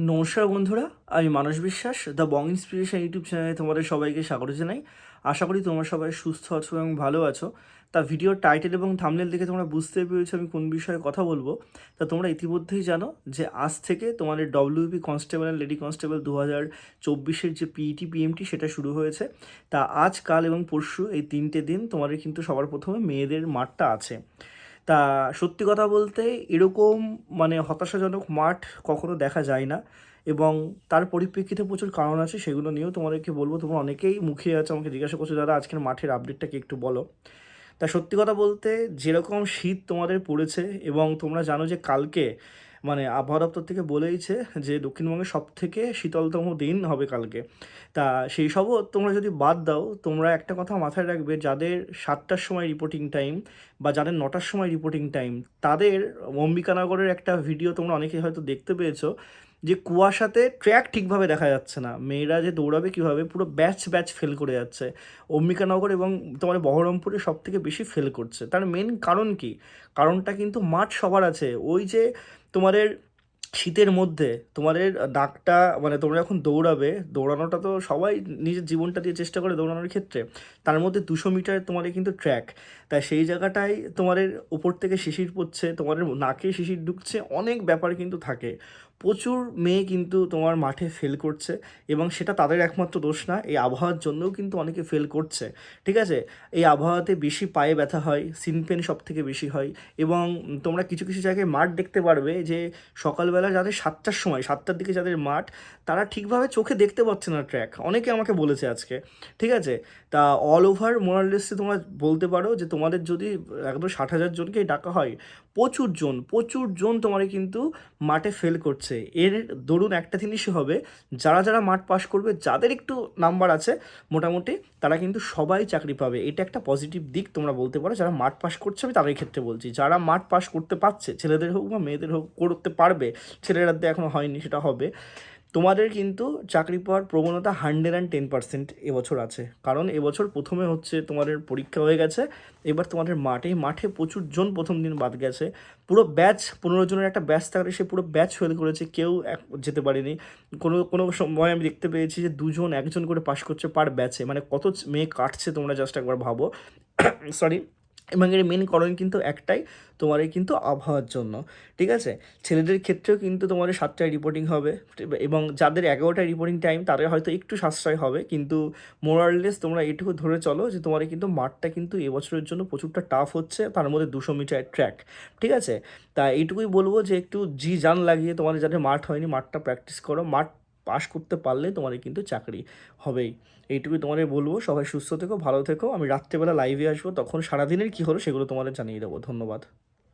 নমস্কার বন্ধুরা, আমি মানস বিশ্বাস দ্য বং ইন্সপিরেশন ইউটিউব চ্যানেলে তোমাদের সবাইকে স্বাগত জানাই। আশা করি তোমরা সবাই সুস্থ আছো এবং ভালো আছো। তা ভিডিওর টাইটেল এবং থাম্বনেল দেখে তোমরা বুঝতে পেরেছো আমি কোন বিষয়ে কথা বলবো। তা তোমরা ইতিমধ্যেই জানো যে আজ থেকে তোমাদের WBP constable and lady constable 2024-এর যে পিইটি পিএমটি সেটা শুরু হয়েছে। তা আজ, কাল এবং পরশু এই 3টে দিন তোমাদের কিন্তু সবার প্রথমে মেয়েদের মাঠটা আছে। তা সত্যি কথা বলতে এরকম হতাশাজনক মাঠ কখনো দেখা যায় না, এবং তার পরিপ্রেক্ষিতে প্রচুর কারণ আছে, সেগুলো নিয়েও তোমাদেরকে বলবো। তোমরা অনেকেই মুখিয়ে আছে, আমাকে জিজ্ঞাসা করছো দাদা আজকের মাঠের আপডেটটা কি একটু বলো। তা সত্যি কথা বলতে যেরকম শীত তোমাদের পড়েছে, এবং তোমরা জানো যে কালকে আবহাওয়া দপ্তর থেকে বলেইছে যে দক্ষিণবঙ্গের সব থেকে শীতলতম দিন হবে কালকে। তা সেই সবও তোমরা যদি বাদ দাও, তোমরা একটা কথা মাথায় রাখবে, যাদের 7টার সময় রিপোর্টিং টাইম বা যাদের 9টার সময় রিপোর্টিং টাইম, তাদের অম্বিকানগরের একটা ভিডিও তোমরা অনেকে হয়তো দেখতে পেয়েছো যে কুয়াশাতে ট্র্যাক ঠিকভাবে দেখা যাচ্ছে না, মেয়েরা যে দৌড়াবে কীভাবে, পুরো ব্যাচ ব্যাচ ফেল করে যাচ্ছে। অম্বিকানগর এবং তোমার বহরমপুরে সব থেকে বেশি ফেল করছে। তার মেন কারণ কি? কারণটা কিন্তু মাঠ সবার আছে, ওই যে তোমাদের শীতের মধ্যে তোমাদের ডাকটা তোমরা যখন দৌড়াবে, দৌড়ানোটা তো সবাই নিজের জীবনটা দিয়ে চেষ্টা করে দৌড়ানোর ক্ষেত্রে, তার মধ্যে 200 মিটার তোমাদের কিন্তু ট্র্যাক। তাই সেই জায়গাটায় তোমাদের উপর থেকে শিশির পড়ছে, তোমাদের নাকে শিশির ঢুকছে, অনেক ব্যাপার কিন্তু থাকে। প্রচুর মেয়ে কিন্তু তোমার মাঠে ফেল করছে, এবং সেটা তাদের একমাত্র দোষ না, এই আবহাওয়ার জন্যও কিন্তু অনেকে ফেল করছে। ঠিক আছে, এই আবহাওয়াতে বেশি পায়ে ব্যথা হয়, সিন পেন সব থেকে বেশি হয়, এবং তোমরা কিছু কিছু জায়গায় মাঠ দেখতে পারবে যে সকালবেলা যাদের 7টার সময়, 7টার দিকে যাদের মাঠ, তারা ঠিকভাবে চোখে দেখতে পাচ্ছে না ট্র্যাক, অনেকে আমাকে বলেছে আজকে। ঠিক আছে, তা অল ওভার মোরাললেসে তোমরা বলতে পারো যে তোমাদের যদি একদম 60,000 জনকেই ডাকা হয়, প্রচুর জন তোমার কিন্তু মাঠে ফেল করছে। এর দরুন একটা জিনিসই হবে, যারা যারা মাঠ পাস করবে, যাদের একটু নাম্বার আছে মোটামুটি, তারা কিন্তু সবাই চাকরি পাবে। এটা একটা পজিটিভ দিক তোমরা বলতে পারো। যারা মাঠ পাস করছে, আমি তাদের ক্ষেত্রে বলছি, যারা মাঠ পাস করতে পারছে, ছেলেদের হোক বা মেয়েদের হোক, করতে পারবে, ছেলেরা এখনও হয়নি, সেটা হবে, তোমাদের কিন্তু চাকরি পাওয়ার প্রবণতা 110% এবছর আছে। কারণ এবছর প্রথমে হচ্ছে তোমাদের পরীক্ষা হয়ে গেছে, এবার তোমাদের মাঠে প্রচুর জন প্রথম দিন বাদ গেছে। পুরো ব্যাচ, 15 জনের একটা ব্যাচ থাকলে সে পুরো ব্যাচ ফেল করেছে, কেউ যেতে পারেনি। কোনো কোনো সময় আমি দেখতে পেয়েছি যে 2জন 1জন করে পাশ করছে পার ব্যাচে, কত মেয়ে কাটছে তোমরা জাস্ট একবার ভাবো। সরি। এবং এর মেন কারণ কিন্তু একটাই, তোমার এই কিন্তু আবহাওয়ার জন্য। ঠিক আছে, ছেলেদের ক্ষেত্রেও কিন্তু তোমার 7টায় রিপোর্টিং হবে, এবং যাদের 11টায় রিপোর্টিং টাইম তাদের হয়তো একটু সাশ্রয় হবে, কিন্তু মোরাললেস তোমরা এটুকু ধরে চলো যে তোমার কিন্তু মাঠটা কিন্তু এবছরের জন্য প্রচুরটা টাফ হচ্ছে, তার মধ্যে 200 মিটার ট্র্যাক। ঠিক আছে, তা এইটুকুই বলবো যে একটু জি জান লাগিয়ে তোমাদের যাদের মাঠ হয়নি, মাঠটা প্র্যাকটিস করো, মাঠ পাস করতে পারলে তোমাদের কিন্তু চাকরি হবেই। এইটুকুই তোমাদের বলবো। সবাই সুস্থ থেকো, ভালো থেকো। আমি রাত্রেবেলা লাইভে আসবো, তখন সারাদিনের কী হলো সেগুলো তোমাদের জানিয়ে দেবো। ধন্যবাদ।